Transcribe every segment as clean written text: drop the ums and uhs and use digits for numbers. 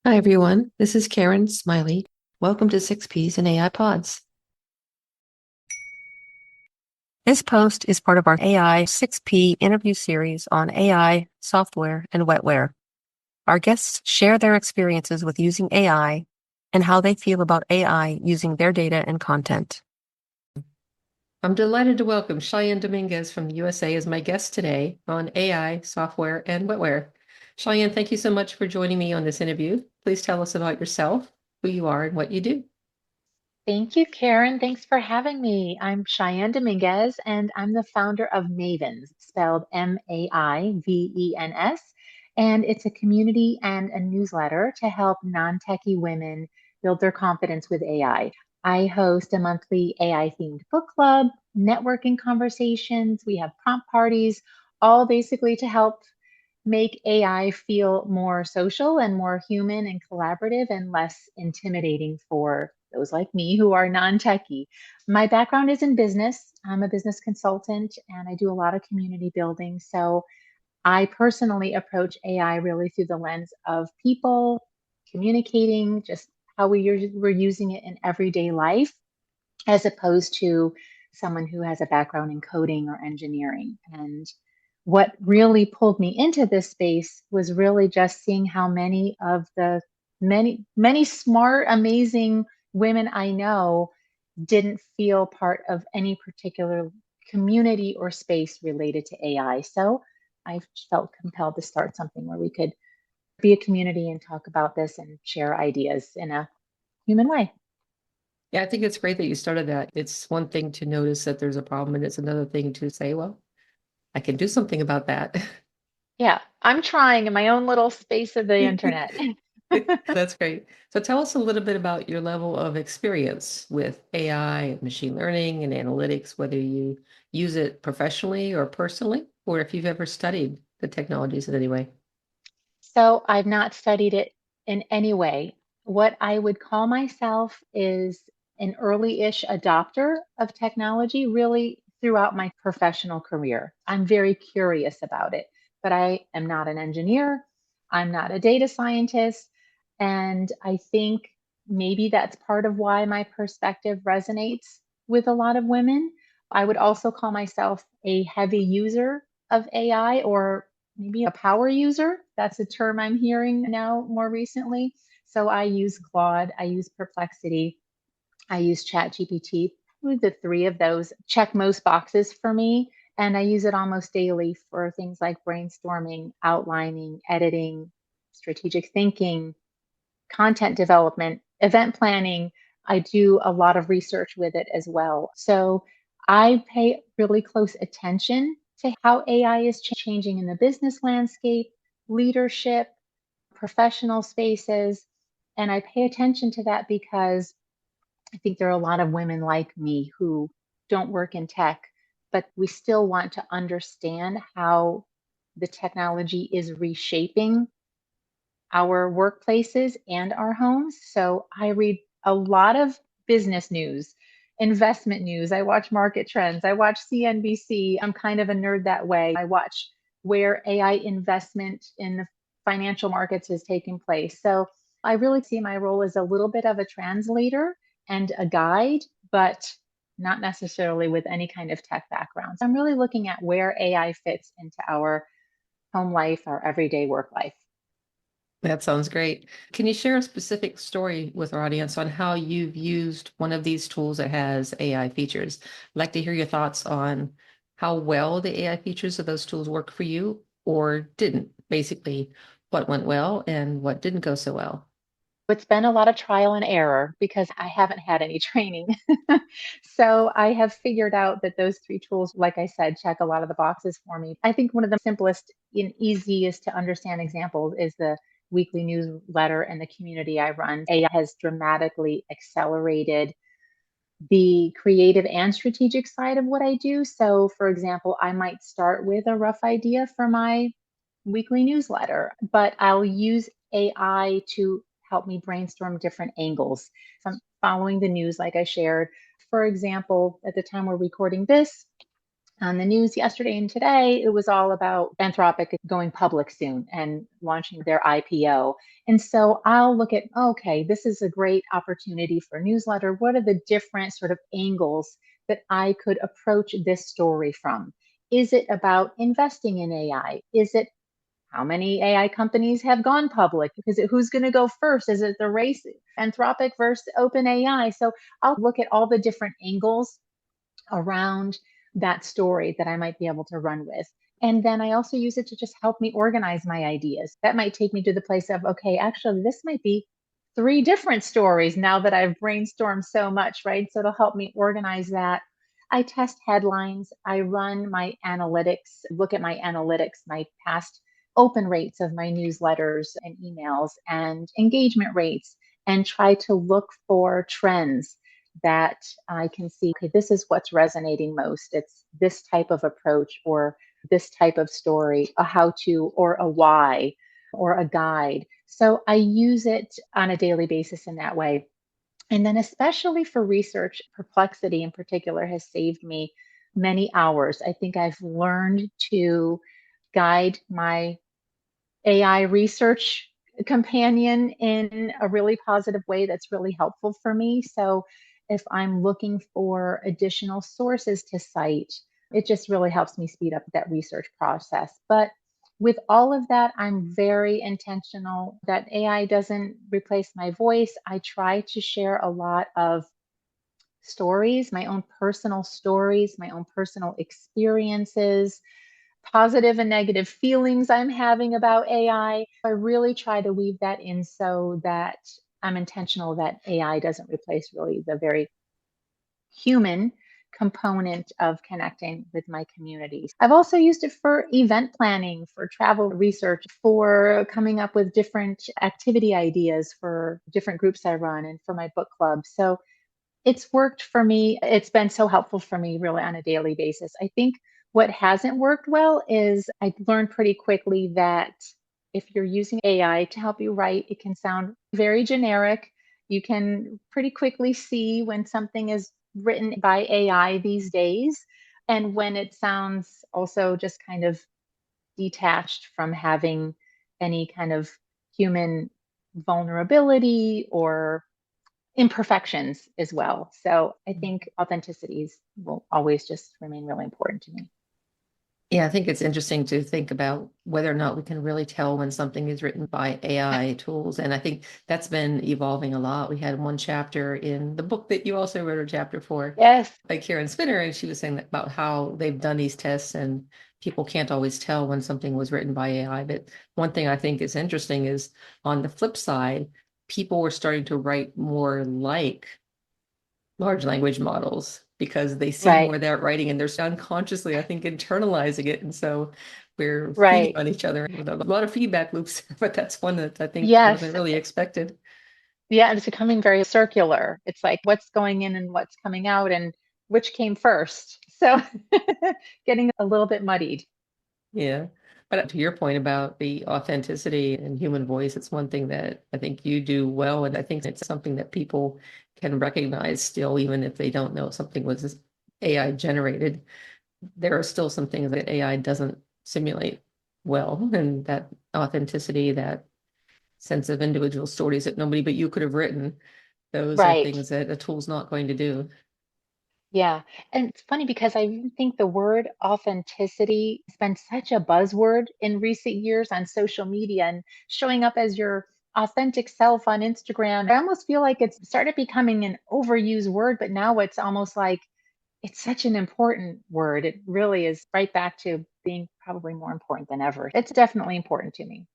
Hi, everyone. This is Karen Smiley. Welcome to 6Ps and AI Pods. This post is part of our AI 6P interview series on AI, software, and wetware. Our guests share their experiences with using AI and how they feel about AI using their data and content. I'm delighted to welcome Cheyenne Dominguez from the USA as my guest today on AI, software, and wetware. Cheyenne, thank you so much for joining me on this interview. Please tell us about yourself, who you are, and what you do. Thank you, Karen. Thanks for having me. I'm Cheyenne Dominguez, and I'm the founder of Mavens, spelled Maivens. And it's a community and a newsletter to help non techie women build their confidence with AI. I host a monthly AI themed book club, networking conversations, we have prompt parties, all basically to help make AI feel more social and more human and collaborative and less intimidating for those like me who are non techie. My background is in business. I'm a business consultant and I do a lot of community building. So I personally approach AI really through the lens of people communicating, just how we're using it in everyday life, as opposed to someone who has a background in coding or engineering. And what really pulled me into this space was really just seeing how many of the many smart, amazing women I know didn't feel part of any particular community or space related to AI. So I felt compelled to start something where we could be a community and talk about this and share ideas in a human way. Yeah, I think it's great that you started that. It's one thing to notice that there's a problem, and it's another thing to say, well, I can do something about that. Yeah, I'm trying in my own little space of the internet. That's great. So tell us a little bit about your level of experience with AI, machine learning, and analytics, whether you use it professionally or personally, or if you've ever studied the technologies in any way. So I've not studied it in any way. What I would call myself is an early-ish adopter of technology, really throughout my professional career. I'm very curious about it, but I am not an engineer. I'm not a data scientist. And I think maybe that's part of why my perspective resonates with a lot of women. I would also call myself a heavy user of AI, or maybe a power user. That's a term I'm hearing now more recently. So I use Claude, I use Perplexity, I use ChatGPT. The three of those check most boxes for me. And I use it almost daily for things like brainstorming, outlining, editing, strategic thinking, content development, event planning. I do a lot of research with it as well. So I pay really close attention to how AI is changing in the business landscape, leadership, professional spaces. And I pay attention to that because I think there are a lot of women like me who don't work in tech, but we still want to understand how the technology is reshaping our workplaces and our homes. So I read a lot of business news, investment news. I watch market trends. I watch CNBC. I'm kind of a nerd that way. I watch where AI investment in the financial markets is taking place. So I really see my role as a little bit of a translator and a guide, but not necessarily with any kind of tech background. So I'm really looking at where AI fits into our home life, our everyday work life. That sounds great. Can you share a specific story with our audience on how you've used one of these tools that has AI features? I'd like to hear your thoughts on how well the AI features of those tools work for you or didn't. Basically, what went well and what didn't go so well. It's been a lot of trial and error because I haven't had any training. So I have figured out that those three tools, like I said, check a lot of the boxes for me. I think one of the simplest and easiest to understand examples is the weekly newsletter and the community I run. AI has dramatically accelerated the creative and strategic side of what I do. So, for example, I might start with a rough idea for my weekly newsletter, but I'll use AI to help me brainstorm different angles. So I'm following the news, like I shared. For example, at the time we're recording this, on the news yesterday and today, it was all about Anthropic going public soon and launching their IPO. And so I'll look at, okay, this is a great opportunity for a newsletter. What are the different sort of angles that I could approach this story from? Is it about investing in AI? Is it how many AI companies have gone public? Because who's going to go first? Is it the race, Anthropic versus OpenAI? So I'll look at all the different angles around that story that I might be able to run with. And then I also use it to just help me organize my ideas. That might take me to the place of, okay, actually, this might be three different stories now that I've brainstormed so much, right? So it'll help me organize that. I test headlines. I run my analytics, look at my analytics, my past open rates of my newsletters and emails and engagement rates, and try to look for trends that I can see, okay, this is what's resonating most. It's this type of approach or this type of story, a how to or a why or a guide. So I use it on a daily basis in that way. And then, especially for research, Perplexity in particular has saved me many hours. I think I've learned to guide my AI research companion in a really positive way that's really helpful for me. So if I'm looking for additional sources to cite, it just really helps me speed up that research process. But with all of that, I'm very intentional that AI doesn't replace my voice. I try to share a lot of stories, my own personal stories, my own personal experiences, positive and negative feelings I'm having about AI. I really try to weave that in so that I'm intentional that AI doesn't replace really the very human component of connecting with my communities. I've also used it for event planning, for travel research, for coming up with different activity ideas for different groups I run and for my book club. So it's worked for me. It's been so helpful for me really on a daily basis. I think what hasn't worked well is I learned pretty quickly that if you're using AI to help you write, it can sound very generic. You can pretty quickly see when something is written by AI these days and when it sounds also just kind of detached from having any kind of human vulnerability or imperfections as well. So I think authenticities will always just remain really important to me. Yeah, I think it's interesting to think about whether or not we can really tell when something is written by AI tools. And I think that's been evolving a lot. We had one chapter in the book that you also wrote a chapter for Yes. by Karen Smiley, and she was saying about how they've done these tests and people can't always tell when something was written by AI. But one thing I think is interesting is on the flip side, people were starting to write more like large language models because they see Right. more of that writing and they're unconsciously, I think, internalizing it. And so we're feeding Right. on each other with a lot of feedback loops, but that's one that I think wasn't Yes. really expected. Yeah. And it's becoming very circular. It's like what's going in and what's coming out and which came first. So getting a little bit muddied. Yeah. But to your point about the authenticity and human voice, it's one thing that I think you do well. And I think it's something that people can recognize still, even if they don't know something was AI generated. There are still some things that AI doesn't simulate well. And that authenticity, that sense of individual stories that nobody but you could have written, those are Right. things that a tool's not going to do. Yeah. And it's funny because I even think the word authenticity has been such a buzzword in recent years on social media and showing up as your authentic self on Instagram. I almost feel like it's started becoming an overused word, but now it's almost like it's such an important word. It really is right back to being probably more important than ever. It's definitely important to me.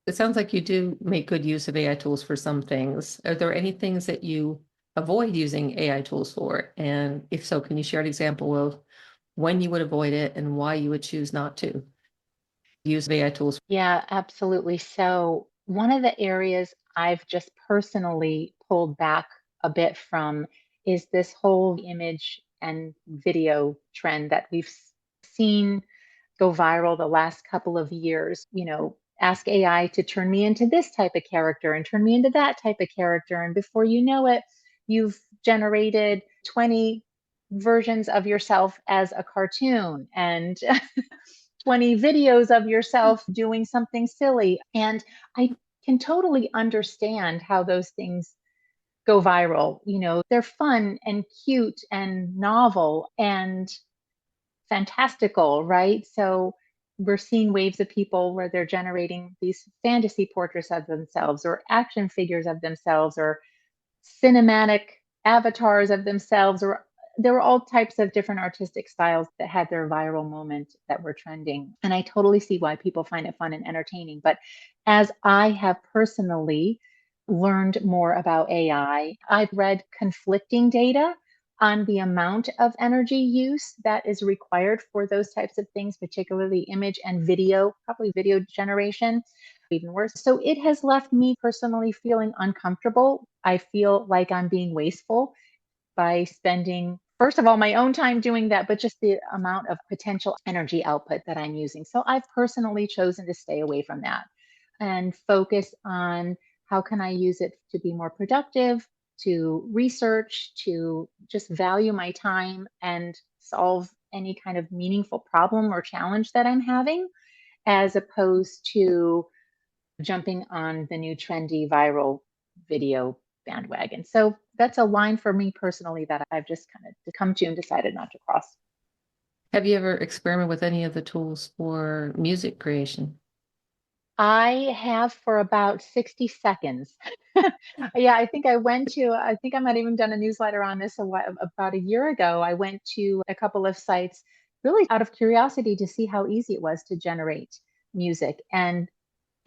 It sounds like you do make good use of AI tools for some things. Are there any things that you avoid using AI tools for? And if so, can you share an example of when you would avoid it and why you would choose not to use AI tools? Yeah, absolutely. So, one of the areas I've just personally pulled back a bit from is this whole image and video trend that we've seen go viral the last couple of years. Ask AI to turn me into this type of character and turn me into that type of character. And before you know it, you've generated 20 versions of yourself as a cartoon and 20 videos of yourself doing something silly. And I can totally understand how those things go viral. They're fun and cute and novel and fantastical, right? So we're seeing waves of people where they're generating these fantasy portraits of themselves or action figures of themselves or cinematic avatars of themselves, or there were all types of different artistic styles that had their viral moment that were trending. And I totally see why people find it fun and entertaining. But as I have personally learned more about AI, I've read conflicting data on the amount of energy use that is required for those types of things, particularly image and video, probably video generation, even worse. So it has left me personally feeling uncomfortable. I feel like I'm being wasteful by spending, first of all, my own time doing that, but just the amount of potential energy output that I'm using. So I've personally chosen to stay away from that and focus on how can I use it to be more productive, to research, to just value my time and solve any kind of meaningful problem or challenge that I'm having, as opposed to jumping on the new trendy viral video bandwagon. So that's a line for me personally that I've just kind of come to and decided not to cross. Have you ever experimented with any of the tools for music creation? I have for about 60 seconds. Yeah, I think I think I might have even done a newsletter on this about a year ago. I went to a couple of sites really out of curiosity to see how easy it was to generate music. And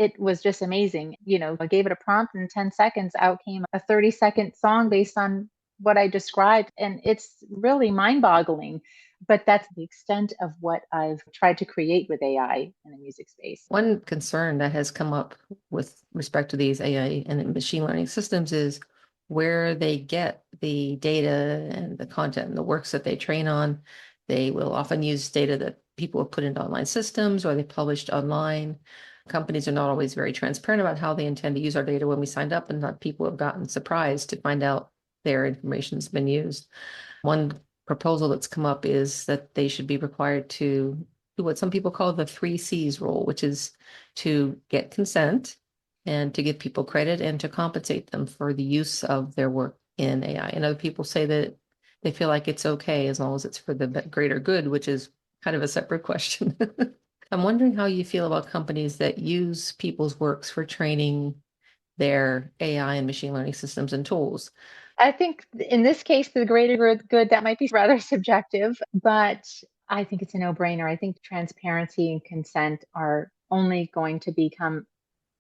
it was just amazing. I gave it a prompt, and in 10 seconds out came a 30-second song based on what I described. And it's really mind boggling. But that's the extent of what I've tried to create with AI in the music space. One concern that has come up with respect to these AI and machine learning systems is where they get the data and the content and the works that they train on. They will often use data that people have put into online systems or they published online. Companies are not always very transparent about how they intend to use our data when we signed up, and not people have gotten surprised to find out their information has been used. One proposal that's come up is that they should be required to do what some people call the 3 C's rule, which is to get consent and to give people credit and to compensate them for the use of their work in AI. And other people say that they feel like it's okay as long as it's for the greater good, which is kind of a separate question. I'm wondering how you feel about companies that use people's works for training their AI and machine learning systems and tools. I think in this case, the greater good, that might be rather subjective, but I think it's a no-brainer. I think transparency and consent are only going to become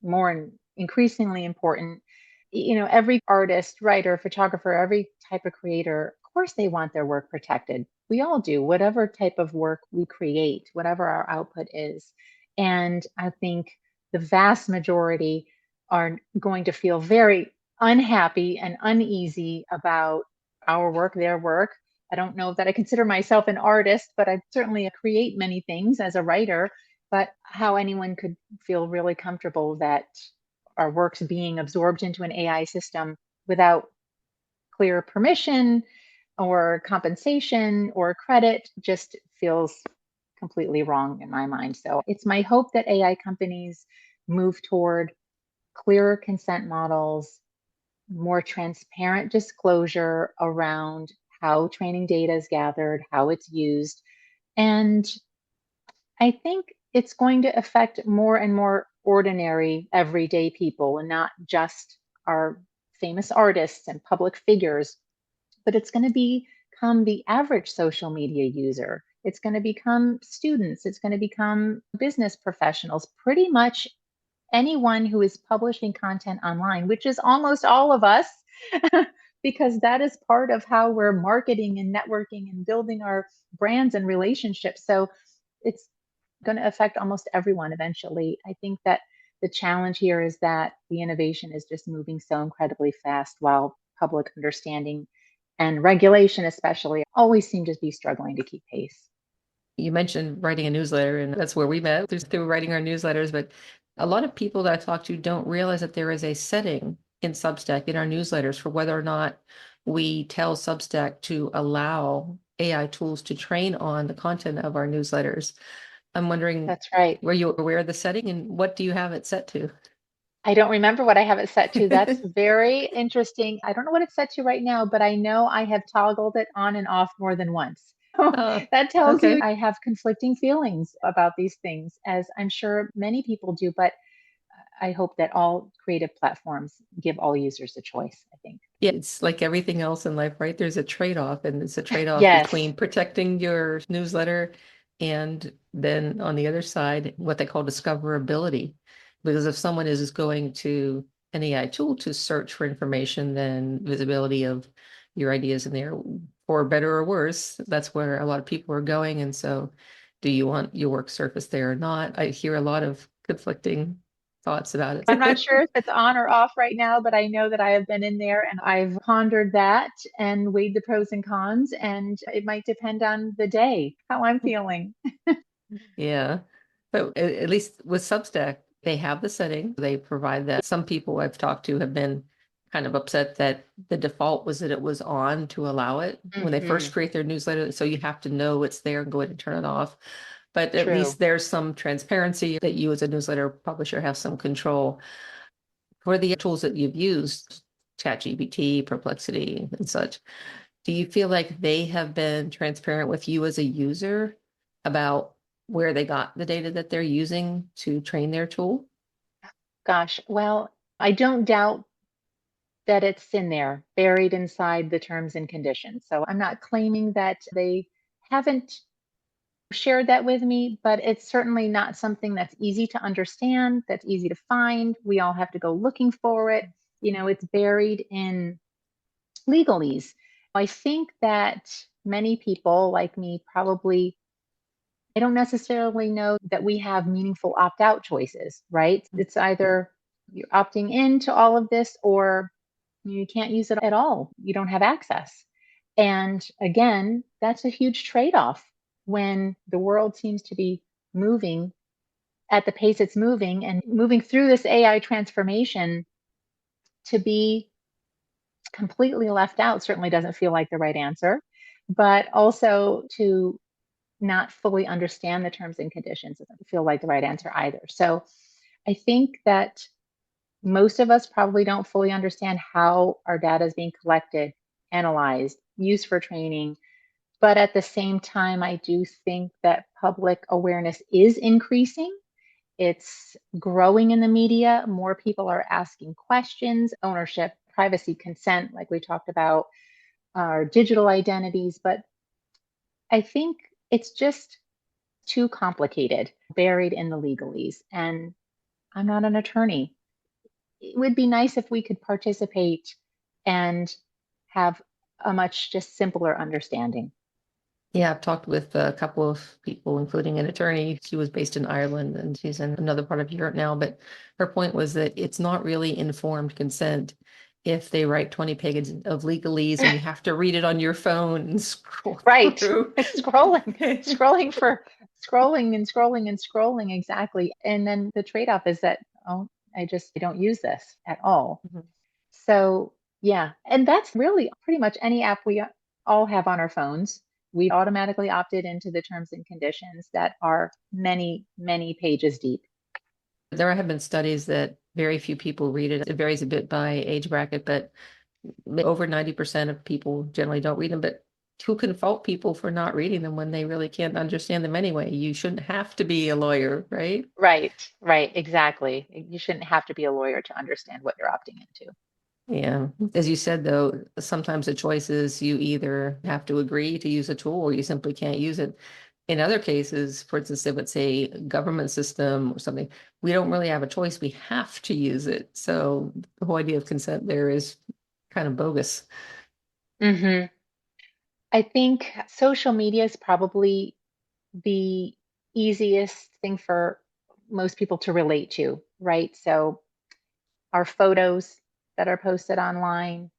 more increasingly important. Every artist, writer, photographer, every type of creator, of course, they want their work protected. We all do, whatever type of work we create, whatever our output is. And I think the vast majority are going to feel very unhappy and uneasy about our work, their work. I don't know that I consider myself an artist, but I certainly create many things as a writer. But how anyone could feel really comfortable that our work's being absorbed into an AI system without clear permission or compensation or credit just feels completely wrong in my mind. So it's my hope that AI companies move toward clearer consent models, more transparent disclosure around how training data is gathered, how it's used. And I think it's going to affect more and more ordinary, everyday people, and not just our famous artists and public figures, but it's going to become the average social media user. It's going to become students. It's going to become business professionals. Pretty much anyone who is publishing content online, which is almost all of us, because that is part of how we're marketing and networking and building our brands and relationships. So it's going to affect almost everyone eventually. I think that the challenge here is that the innovation is just moving so incredibly fast, while public understanding and regulation, especially, always seem to be struggling to keep pace. You mentioned writing a newsletter, and that's where we met through writing our newsletters. But a lot of people that I talk to don't realize that there is a setting in Substack in our newsletters for whether or not we tell Substack to allow AI tools to train on the content of our newsletters. I'm wondering, That's right. were you aware of the setting and what do you have it set to? I don't remember what I have it set to. That's very interesting. I don't know what it's set to right now, but I know I have toggled it on and off more than once. That tells you Okay. I have conflicting feelings about these things, as I'm sure many people do, but I hope that all creative platforms give all users a choice, I think. Yeah, it's like everything else in life, right? There's a trade-off, and it's a trade-off Yes. between protecting your newsletter and then on the other side, what they call discoverability. Because if someone is going to an AI tool to search for information, then visibility of your ideas in there, for better or worse, that's where a lot of people are going. And so, do you want your work surface there or not? I hear a lot of conflicting thoughts about I'm not it. sure if it's on or off right now, but I know that I have been in there and I've pondered that and weighed the pros and cons, and it might depend on the day, how I'm feeling. Yeah. But at least with Substack, they have the setting. They provide that. Some people I've talked to have been kind of upset that the default was that it was on to allow it when they first Hmm. create their newsletter. So you have to know it's there and go ahead and turn it off. But at True. least there's some transparency that you as a newsletter publisher have some control. For the tools that you've used, ChatGPT, Perplexity, and such, do you feel like they have been transparent with you as a user about where they got the data that they're using to train their tool? Gosh, well, I don't doubt that it's in there, buried inside the terms and conditions. So I'm not claiming that they haven't shared that with me, but it's certainly not something that's easy to understand, that's easy to find. We all have to go looking for it. It's buried in legalese. I think that many people like me probably, I don't necessarily know that we have meaningful opt out choices, right? It's either you're opting into all of this or you can't use it at all. You don't have access. And again, that's a huge trade off when the world seems to be moving at the pace it's moving and moving through this AI transformation. To be completely left out certainly doesn't feel like the right answer, but also to not fully understand the terms and conditions doesn't feel like the right answer either. So I think that most of us probably don't fully understand how our data is being collected, analyzed, used for training. But at the same time, I do think that public awareness is increasing. It's growing in the media. More people are asking questions, ownership, privacy, consent, like we talked about, our digital identities. But I think it's just too complicated, buried in the legalese. And I'm not an attorney. It would be nice if we could participate and have a much just simpler understanding. Yeah, I've talked with a couple of people, including an attorney. She was based in Ireland and she's in another part of Europe now. But her point was that it's not really informed consent if they write 20 pages of legalese and you have to read it on your phone and scroll Right. through. Scrolling, scrolling for scrolling and scrolling and scrolling. Exactly. And then the trade off is that, oh, I don't use this at all. Mhm. So, yeah. And that's really pretty much any app we all have on our phones. We automatically opted into the terms and conditions that are many, many pages deep. There have been studies that very few people read it. It varies a bit by age bracket, but over 90% of people generally don't read them. But who can fault people for not reading them when they really can't understand them anyway? You shouldn't have to be a lawyer, right? Right, right, exactly. You shouldn't have to be a lawyer to understand what you're opting into. Yeah. As you said, though, sometimes the choice is you either have to agree to use a tool or you simply can't use it. In other cases, for instance, if it's a government system or something, we don't really have a choice. We have to use it. So the whole idea of consent there is kind of bogus. Hmm. I think social media is probably the easiest thing for most people to relate to, right? So our photos that are posted online,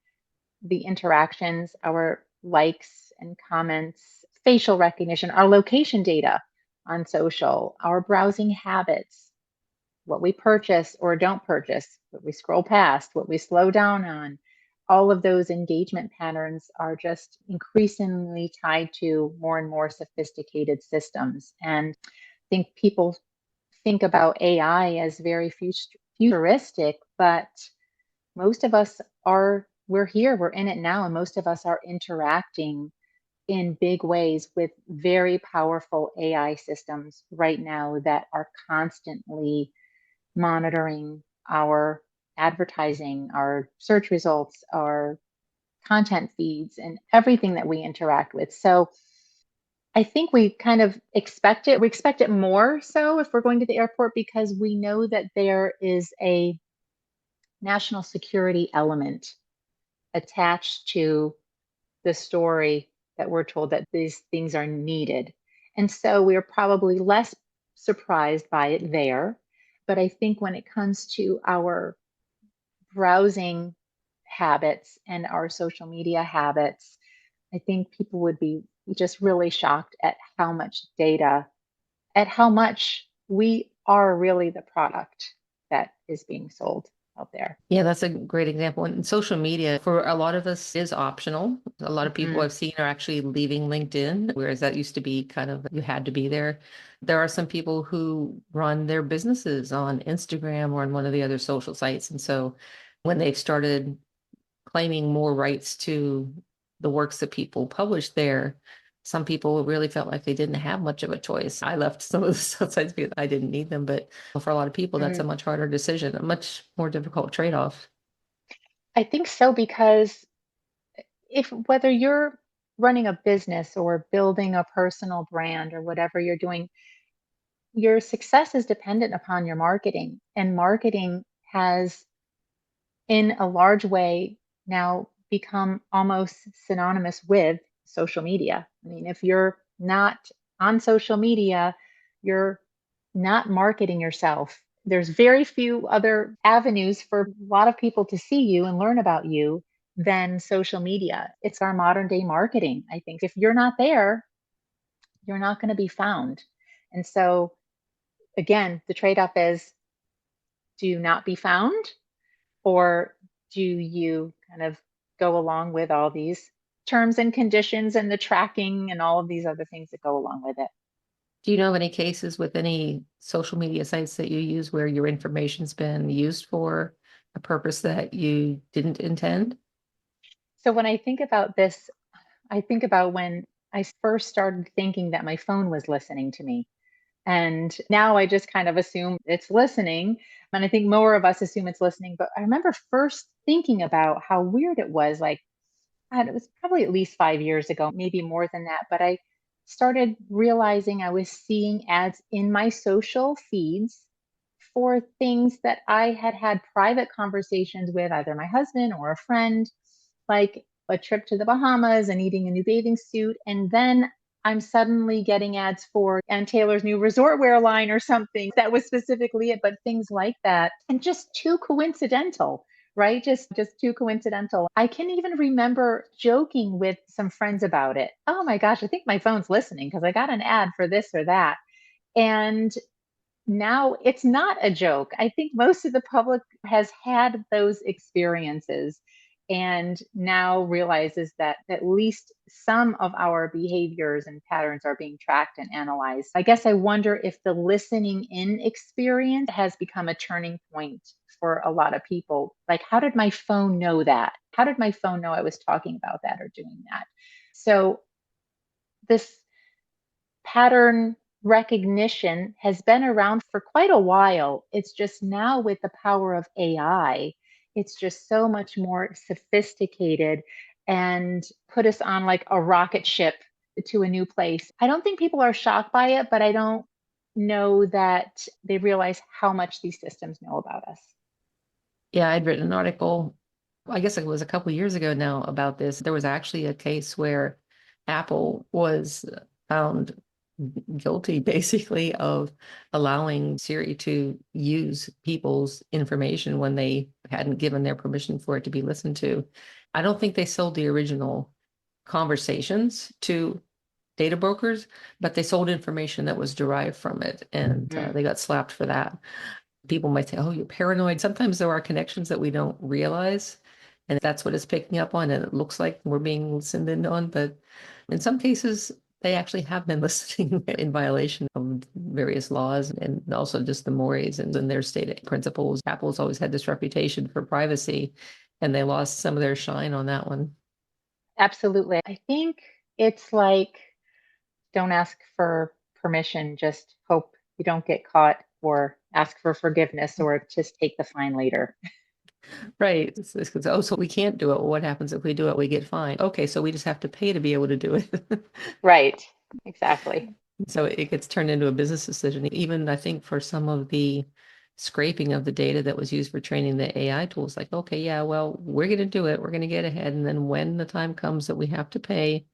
the interactions, our likes and comments, facial recognition, our location data on social, our browsing habits, what we purchase or don't purchase, what we scroll past, what we slow down on. all of those engagement patterns are just increasingly tied to more and more sophisticated systems. And I think people think about AI as very futuristic, but most of us we're here, we're in it now, and most of us are interacting in big ways with very powerful AI systems right now that are constantly monitoring our advertising, our search results, our content feeds, and everything that we interact with. So I think we kind of expect it. We expect it more so if we're going to the airport because we know that there is a national security element attached to the story that we're told that these things are needed. And so we're probably less surprised by it there. But I think when it comes to our browsing habits and our social media habits, I think people would be just really shocked at how much data, at how much we are really the product that is being sold out there. Yeah, that's a great example. And social media for a lot of us is optional. A lot of people Mhm. I've seen are actually leaving LinkedIn, whereas that used to be kind of you had to be there. There are some people who run their businesses on Instagram or on one of the other social sites. And so when they've started claiming more rights to the works that people publish there, some people really felt like they didn't have much of a choice. I left some of the sites because I didn't need them, but for a lot of people, that's a Mm. much harder decision, a much more difficult trade-off. I think so because if whether you're running a business or building a personal brand or whatever you're doing, your success is dependent upon your marketing. And marketing has, in a large way, now become almost synonymous with social media. I mean, if you're not on social media, you're not marketing yourself. There's very few other avenues for a lot of people to see you and learn about you than social media. It's our modern day marketing. I think if you're not there, you're not going to be found. And so, again, the trade off is do you not be found or do you kind of go along with all these terms and conditions and the tracking and all of these other things that go along with it? Do you know of any cases with any social media sites that you use where your information's been used for a purpose that you didn't intend? So when I think about this, I think about when I first started thinking that my phone was listening to me. And now I just kind of assume it's listening. And I think more of us assume it's listening. But I remember first thinking about how weird it was. Like, God, it was probably at least 5 years ago, maybe more than that. But I started realizing I was seeing ads in my social feeds for things that I had had private conversations with either my husband or a friend, like a trip to the Bahamas and eating a new bathing suit. And then I'm suddenly getting ads for Ann Taylor's new resort wear line or something that was specifically it, but things like that. And just too coincidental, right? Just too coincidental. I can even remember joking with some friends about it. Oh my gosh, I think my phone's listening because I got an ad for this or that. And now it's not a joke. I think most of the public has had those experiences and now realizes that at least some of our behaviors and patterns are being tracked and analyzed. I guess I wonder if the listening in experience has become a turning point for a lot of people. Like, how did my phone know that? How did my phone know I was talking about that or doing that? So, this pattern recognition has been around for quite a while. It's just now with the power of AI, it's just so much more sophisticated and put us on like a rocket ship to a new place. I don't think people are shocked by it, but I don't know that they realize how much these systems know about us. Yeah, I'd written an article, I guess it was a couple of years ago now about this. There was actually a case where Apple was found guilty basically of allowing Siri to use people's information when they hadn't given their permission for it to be listened to. I don't think they sold the original conversations to data brokers, but they sold information that was derived from it, and Mm. they got slapped for that. People might say, oh, you're paranoid. Sometimes there are connections that we don't realize. And that's what it's picking up on. And it looks like we're being listened in on. But in some cases, they actually have been listening in violation of various laws and also just the mores and their stated principles. Apple's always had this reputation for privacy, and they lost some of their shine on that one. Absolutely. I think it's like don't ask for permission, just hope you don't get caught or ask for forgiveness or just take the fine later. Right. Oh, so we can't do it. Well, what happens if we do it? We get fined. Okay, so we just have to pay to be able to do it. Right. Exactly. So it gets turned into a business decision. Even I think for some of the scraping of the data that was used for training the AI tools, like, okay, yeah, well, we're going to do it. We're going to get ahead. And then when the time comes that we have to pay,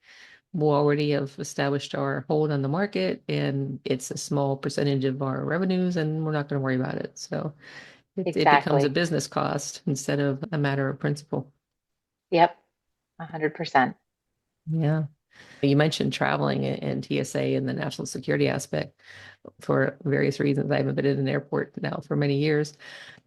we'll already have established our hold on the market and it's a small percentage of our revenues and we're not going to worry about it. So it becomes a Exactly. business cost instead of a matter of principle. Yep. 100%. Yeah. You mentioned traveling and TSA and the national security aspect for various reasons. I haven't been in an airport now for many years,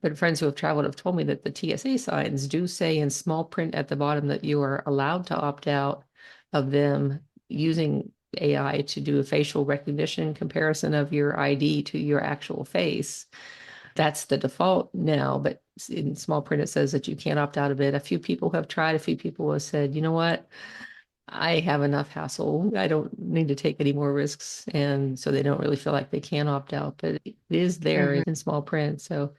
but friends who have traveled have told me that the TSA signs do say in small print at the bottom that you are allowed to opt out of them using AI to do a facial recognition comparison of your ID to your actual face. That's the default now, but in small print it says that you can't opt out of it. A few people have tried, a few people have said, you know what? I have enough hassle. I don't need to take any more risks. And so they don't really feel like they can opt out, but it is there Hmm. in small print. So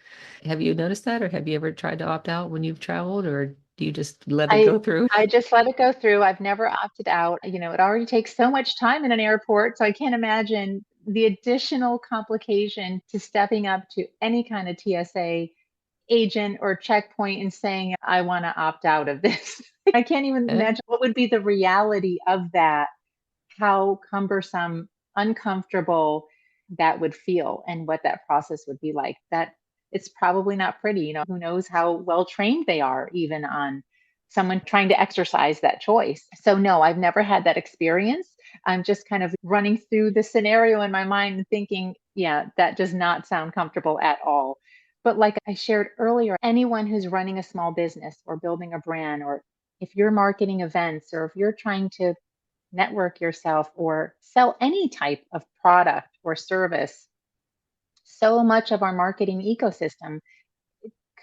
have you noticed that, or have you ever tried to opt out when you've traveled, or do you just let it I go through? I just let it go through. I've never opted out. It already takes so much time in an airport, so I can't imagine the additional complication to stepping up to any kind of TSA agent or checkpoint and saying, I want to opt out of this. I can't even Eh? imagine what would be the reality of that, how cumbersome, uncomfortable that would feel and what that process would be like. That it's probably not pretty. Who knows how well trained they are even on someone trying to exercise that choice. So no, I've never had that experience. I'm just kind of running through the scenario in my mind and thinking, yeah, that does not sound comfortable at all. But like I shared earlier, anyone who's running a small business or building a brand, or if you're marketing events, or if you're trying to network yourself or sell any type of product or service, so much of our marketing ecosystem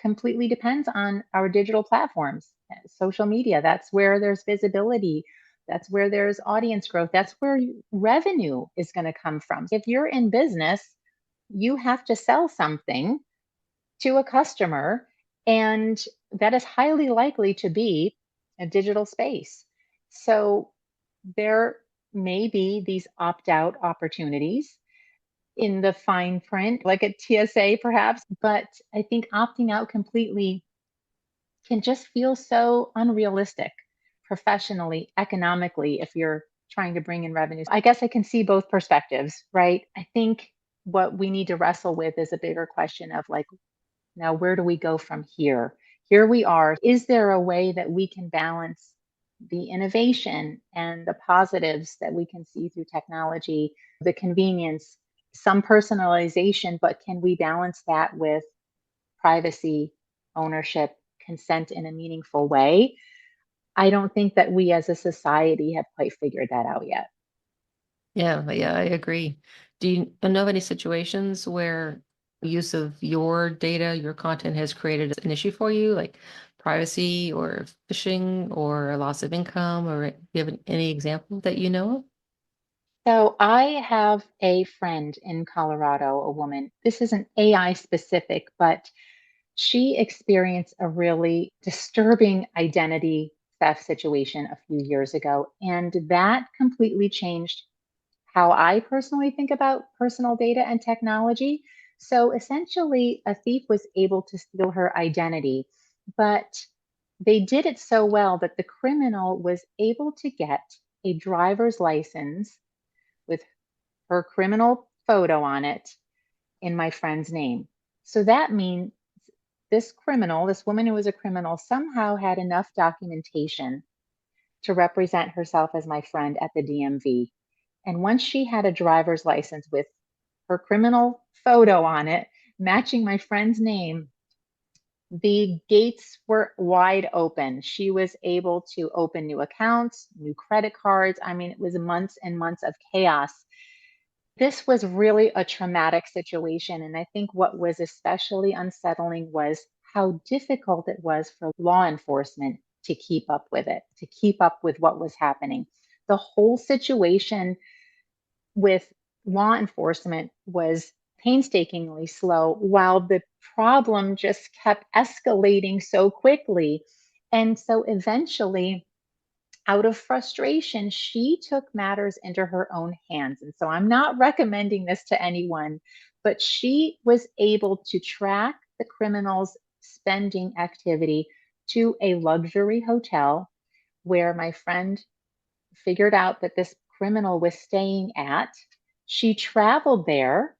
completely depends on our digital platforms, social media. That's where there's visibility. That's where there's audience growth. That's where revenue is going to come from. If you're in business, you have to sell something to a customer, and that is highly likely to be a digital space. So there may be these opt out opportunities in the fine print, like at TSA perhaps, but I think opting out completely can just feel so unrealistic professionally, economically, if you're trying to bring in revenues. I guess I can see both perspectives, right? I think what we need to wrestle with is a bigger question of like, now where do we go from here? Here we are. Is there a way that we can balance the innovation and the positives that we can see through technology, the convenience, some personalization, but can we balance that with privacy, ownership, consent in a meaningful way? I don't think that we as a society have quite figured that out yet. Yeah, I agree. Do you know of any situations where use of your data, your content has created an issue for you, like privacy or phishing or a loss of income, or do you have any example that you know of? So I have a friend in Colorado, a woman. This isn't AI specific, but she experienced a really disturbing identity theft situation a few years ago. And that completely changed how I personally think about personal data and technology. So essentially, a thief was able to steal her identity, but they did it so well that the criminal was able to get a driver's license with her criminal photo on it in my friend's name. So that means this criminal, this woman who was a criminal, somehow had enough documentation to represent herself as my friend at the DMV. And once she had a driver's license with her criminal photo on it, matching my friend's name, The gates were wide open. She was able to open new accounts, new credit cards. I mean, it was months and months of chaos. This was really a traumatic situation. And I think what was especially unsettling was how difficult it was for law enforcement to keep up with it, to keep up with what was happening. The whole situation with law enforcement was painstakingly slow, while the problem just kept escalating so quickly. And so eventually, out of frustration, she took matters into her own hands. And so I'm not recommending this to anyone, but she was able to track the criminal's spending activity to a luxury hotel where my friend figured out that this criminal was staying at. She traveled there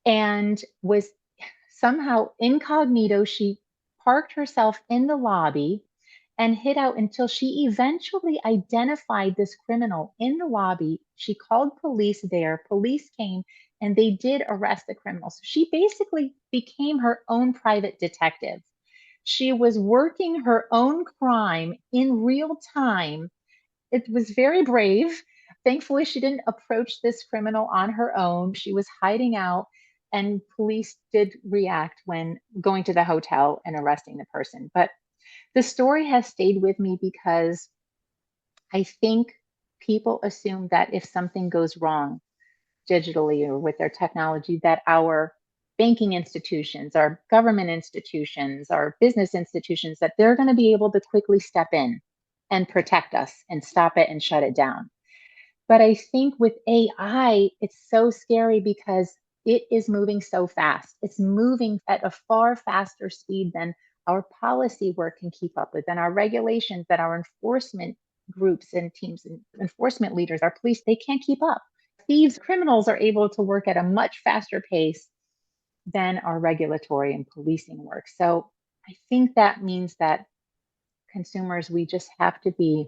and was somehow incognito. She parked herself in the lobby and hid out until she eventually identified this criminal in the lobby. She called police there. Police came and they did arrest the criminal. So she basically became her own private detective. She was working her own crime in real time. It was very brave. Thankfully, she didn't approach this criminal on her own. She was hiding out, and police did react when going to the hotel and arresting the person. But the story has stayed with me because I think people assume that if something goes wrong digitally or with their technology, that our banking institutions, our government institutions, our business institutions, that they're going to be able to quickly step in and protect us and stop it and shut it down. But I think with AI, it's so scary because it is moving so fast. It's moving at a far faster speed than our policy work can keep up with, than our regulations, that our enforcement groups and teams and enforcement leaders, our police, they can't keep up. Thieves, criminals are able to work at a much faster pace than our regulatory and policing work. So I think that means that consumers, we just have to be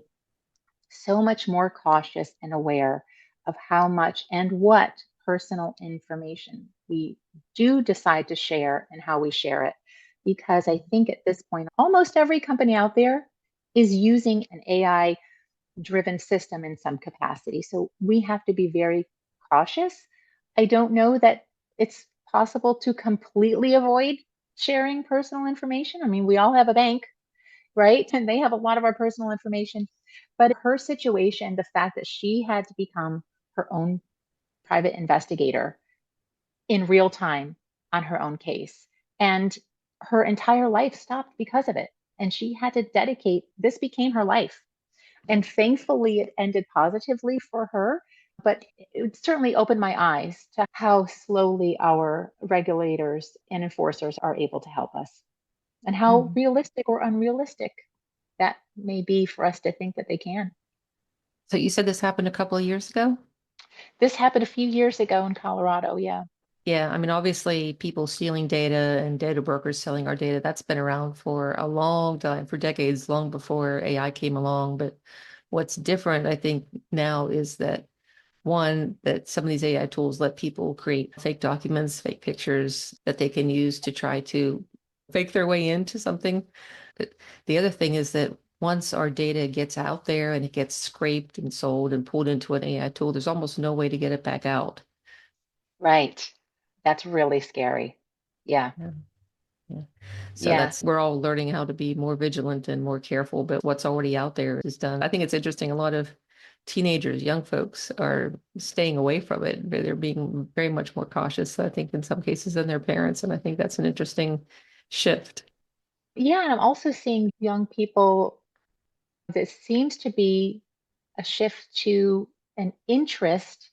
so much more cautious and aware of how much and what personal information we do decide to share and how we share it. Because I think at this point, almost every company out there is using an AI driven system in some capacity. So we have to be very cautious. I don't know that it's possible to completely avoid sharing personal information. I mean, we all have a bank, right? And they have a lot of our personal information. But her situation, the fact that she had to become her own private investigator in real time on her own case, and her entire life stopped because of it. And she had to dedicate, this became her life. And thankfully, it ended positively for her. But it certainly opened my eyes to how slowly our regulators and enforcers are able to help us, and how Mhm. realistic or unrealistic that may be for us to think that they can. So you said this happened a couple of years ago? This happened a few years ago in Colorado. Yeah. Yeah, I mean, obviously, people stealing data and data brokers selling our data, that's been around for a long time, for decades, long before AI came along. But what's different, I think, now is that one, that some of these AI tools let people create fake documents, fake pictures that they can use to try to fake their way into something. But the other thing is that once our data gets out there and it gets scraped and sold and pulled into an AI tool, there's almost no way to get it back out. Right. That's really scary. Yeah. Yeah. Yeah. So Yeah. we're all learning how to be more vigilant and more careful, but what's already out there is done. I think it's interesting. A lot of teenagers, young folks are staying away from it. They're being very much more cautious, I think, in some cases than their parents. And I think that's an interesting shift. Yeah. And I'm also seeing young people, there seems to be a shift to an interest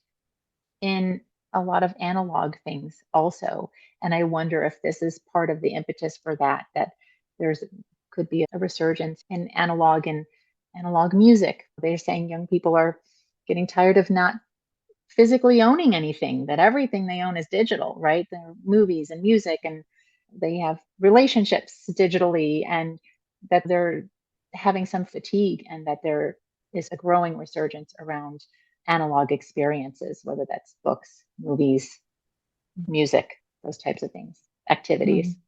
in a lot of analog things also. And I wonder if this is part of the impetus for that, that there's could be a resurgence in analog and analog music. They're saying young people are getting tired of not physically owning anything, that everything they own is digital, right? The movies and music, and they have relationships digitally, and that they're having some fatigue, and that there is a growing resurgence around analog experiences, whether that's books, movies, music, those types of things, activities. Mhm.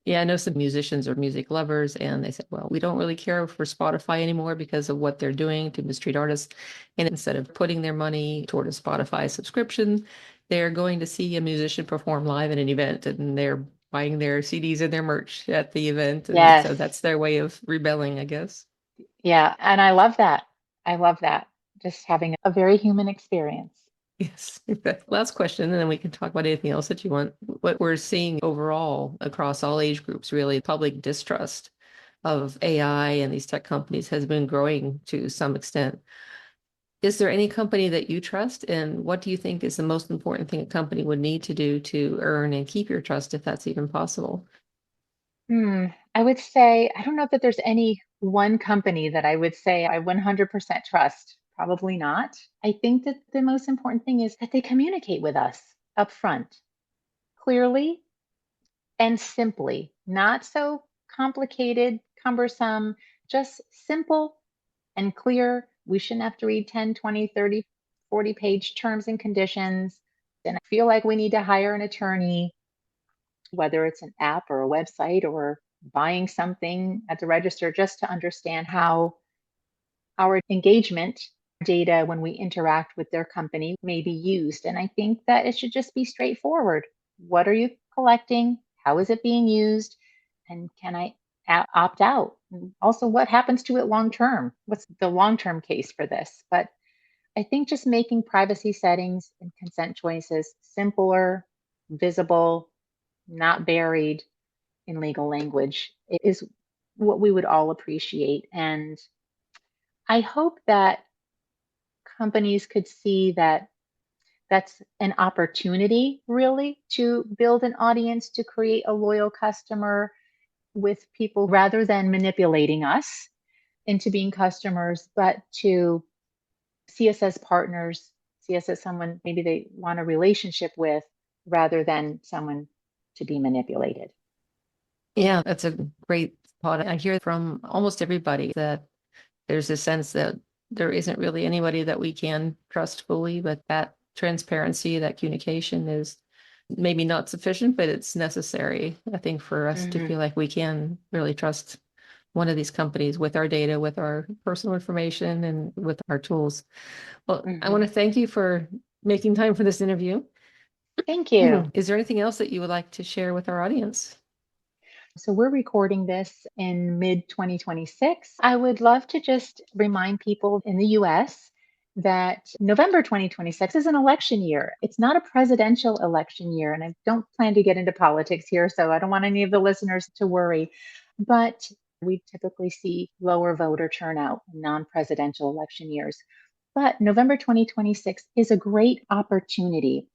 Yeah, I know some musicians are music lovers, and they said, well, we don't really care for Spotify anymore because of what they're doing to mistreat artists. And instead of putting their money toward a Spotify subscription, they're going to see a musician perform live at an event, and they're buying their CDs and their merch at the event. And Yes. so that's their way of rebelling, I guess. Yeah. And I love that. I love that. Just having a very human experience. Yes. Last question, and then we can talk about anything else that you want. What we're seeing overall across all age groups, really, public distrust of AI and these tech companies has been growing to some extent. Is there any company that you trust? And what do you think is the most important thing a company would need to do to earn and keep your trust, if that's even possible? I would say, I don't know that there's any one company that I would say I 100% trust. Probably not. I think that the most important thing is that they communicate with us upfront, clearly and simply, not so complicated, cumbersome, just simple and clear. We shouldn't have to read 10, 20, 30, 40-page terms and conditions. And I feel like we need to hire an attorney, whether it's an app or a website or buying something at the register, just to understand how our engagement data when we interact with their company may be used. And I think that it should just be straightforward. What are you collecting? How is it being used? And can I opt out? And also, what happens to it long term? What's the long term case for this? But I think just making privacy settings and consent choices simpler, visible, not buried in legal language is what we would all appreciate. And I hope that companies could see that that's an opportunity really to build an audience, to create a loyal customer with people rather than manipulating us into being customers, but to see us as partners, see us as someone maybe they want a relationship with rather than someone to be manipulated. Yeah, that's a great thought. I hear from almost everybody that there's a sense that there isn't really anybody that we can trust fully, but that transparency, that communication is maybe not sufficient, but it's necessary, I think, for us to Mm-hmm. feel like we can really trust one of these companies with our data, with our personal information, and with our tools. Well, I Mm-hmm. want to thank you for making time for this interview. Thank you. Is there anything else that you would like to share with our audience? So we're recording this in mid 2026. I would love to just remind people in the US that November 2026 is an election year. It's not a presidential election year. And I don't plan to get into politics here, so I don't want any of the listeners to worry. But we typically see lower voter turnout in non presidential election years. But November 2026 is a great opportunity,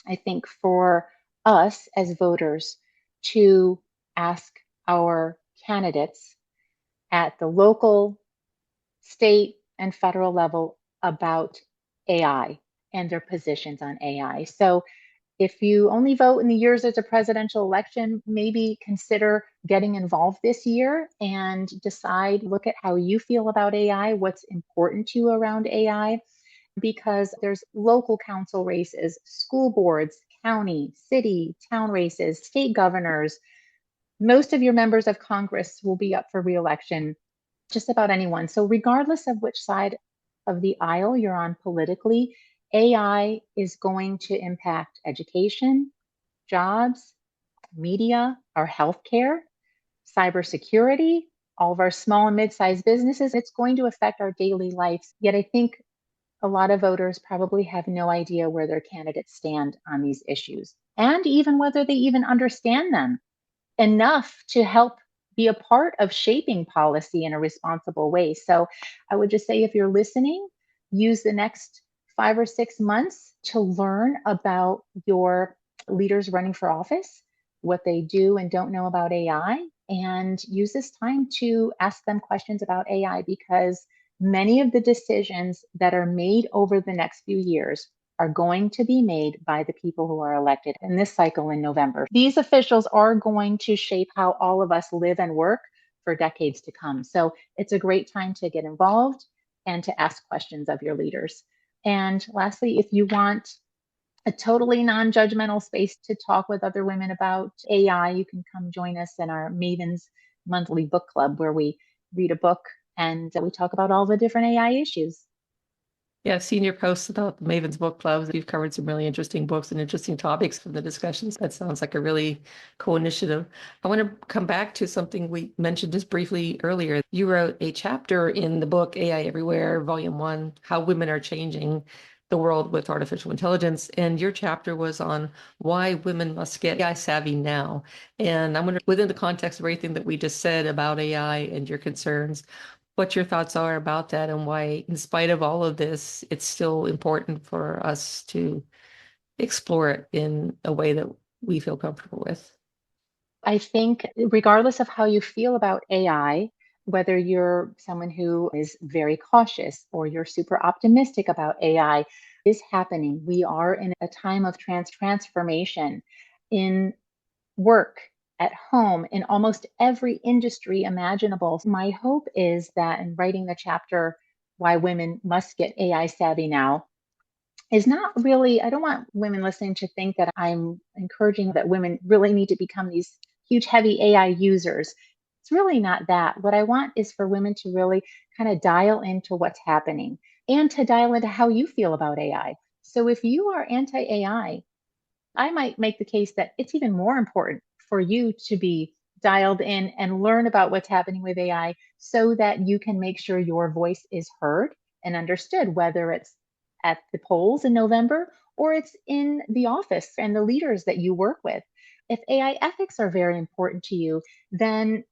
I think, for us as voters to ask our candidates at the local, state, and federal level about AI and their positions on AI. So if you only vote in the years there's a presidential election, maybe consider getting involved this year and decide, look at how you feel about AI, what's important to you around AI, because there's local council races, school boards, county, city, town races, state governors. Most of your members of Congress will be up for reelection, just about anyone. So, regardless of which side of the aisle you're on politically, AI is going to impact education, jobs, media, our healthcare, cybersecurity, all of our small and mid sized businesses. It's going to affect our daily lives. Yet, I think a lot of voters probably have no idea where their candidates stand on these issues and even whether they even understand them enough to help be a part of shaping policy in a responsible way. So I would just say if you're listening, use the next 5 or 6 months to learn about your leaders running for office, what they do and don't know about AI, and use this time to ask them questions about AI because many of the decisions that are made over the next few years are going to be made by the people who are elected in this cycle in November. These officials are going to shape how all of us live and work for decades to come. So it's a great time to get involved and to ask questions of your leaders. And lastly, if you want a totally non-judgmental space to talk with other women about AI. You can come join us in our Mavens monthly book club where we read a book and we talk about all the different AI issues. Yeah, I've seen your posts about the Maven's Book Clubs. You've covered some really interesting books and interesting topics from the discussions. That sounds like a really cool initiative. I want to come back to something we mentioned just briefly earlier. You wrote a chapter in the book AI Everywhere, Volume 1, How Women Are Changing the World with Artificial Intelligence. And your chapter was on why women must get AI savvy now. And I'm wondering, within the context of everything that we just said about AI and your concerns, what your thoughts are about that and why, in spite of all of this, it's still important for us to explore it in a way that we feel comfortable with. I think, regardless of how you feel about AI, whether you're someone who is very cautious or you're super optimistic about AI, is happening. We are in a time of transformation in work, at home, in almost every industry imaginable. My hope is that in writing the chapter, Why Women Must Get AI Savvy Now, is not really, I don't want women listening to think that I'm encouraging that women really need to become these huge, heavy AI users. It's really not that. What I want is for women to really kind of dial into what's happening and to dial into how you feel about AI. So if you are anti AI, I might make the case that it's even more important for you to be dialed in and learn about what's happening with AI so that you can make sure your voice is heard and understood, whether it's at the polls in November or it's in the office and the leaders that you work with. If AI ethics are very important to you, then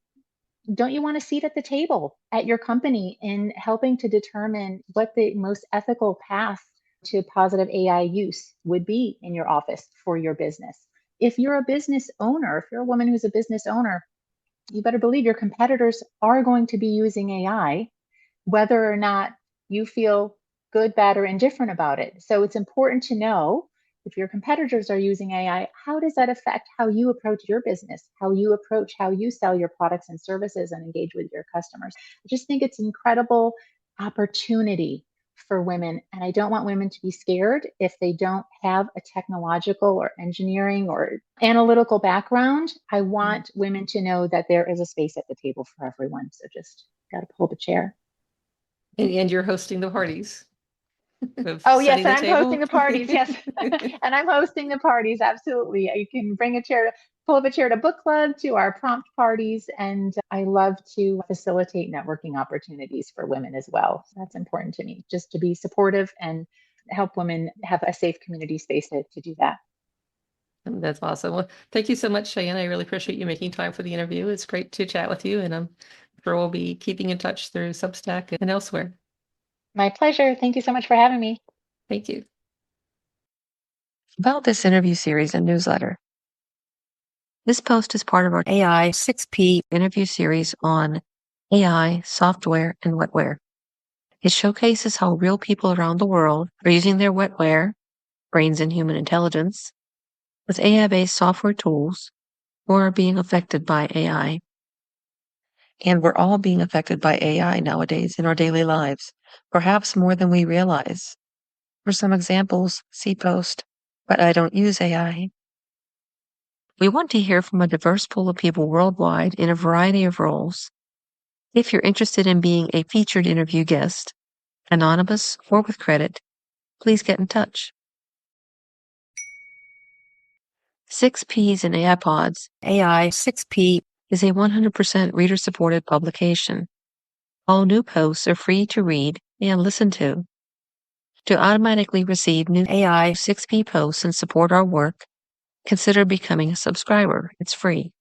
don't you want a seat at the table at your company in helping to determine what the most ethical path to positive AI use would be in your office for your business? If you're a business owner, if you're a woman who's a business owner, you better believe your competitors are going to be using AI, whether or not you feel good, bad, or indifferent about it. So it's important to know, if your competitors are using AI, how does that affect how you approach your business, how you sell your products and services and engage with your customers? I just think it's an incredible opportunity for women. And I don't want women to be scared if they don't have a technological or engineering or analytical background. I want women to know that there is a space at the table for everyone. So just got to pull the chair. And you're hosting the parties. Oh, yes, setting and the I'm table. hosting the parties. Yes. And I'm hosting the parties. Absolutely. You can bring a chair, pull up a chair to book club, to our prompt parties. And I love to facilitate networking opportunities for women as well. So that's important to me, just to be supportive and help women have a safe community space to do that. That's awesome. Well, thank you so much, Cheyenne. I really appreciate you making time for the interview. It's great to chat with you, and I'm sure we'll be keeping in touch through Substack and elsewhere. My pleasure. Thank you so much for having me. Thank you. About this interview series and newsletter. This post is part of our AI 6P interview series on AI, software, and wetware. It showcases how real people around the world are using their wetware, brains and human intelligence, with AI-based software tools, or are being affected by AI. And we're all being affected by AI nowadays in our daily lives, perhaps more than we realize. For some examples, see post, but I don't use AI. We want to hear from a diverse pool of people worldwide in a variety of roles. If you're interested in being a featured interview guest, anonymous or with credit, please get in touch. 6Ps and AI Pods, AI 6P, is a 100% reader-supported publication. All new posts are free to read and listen to. To automatically receive new AI 6P posts and support our work, consider becoming a subscriber. It's free.